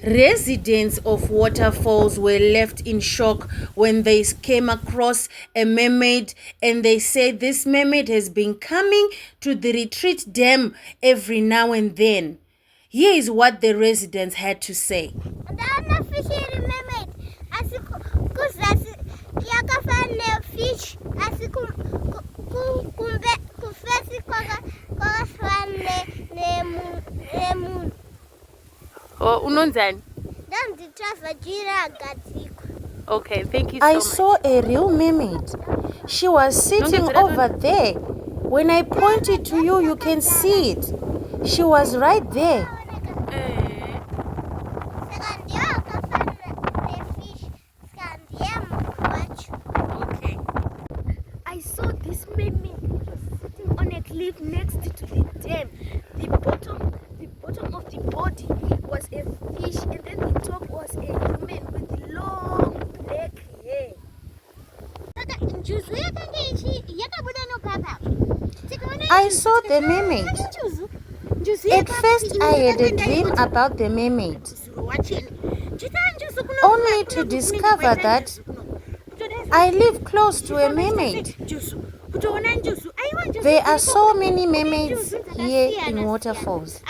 Residents of Waterfalls were left in shock when they came across a mermaid, and they said this mermaid has been coming to the retreat dam every now and then. Here is what the residents had to say. Oh, unonzani? Okay, thank you so much. I saw a real mermaid. She was sitting over there. When I pointed to you, you can see it. She was right there. Okay. I saw this mermaid sitting on a cliff next to the dam. The bottom of the body was a fish, and then the top was a human with long black hair. I saw the mermaid. At first I had a dream about the mermaid, only to discover that I live close to a mermaid. There are so many mermaids here in Waterfalls.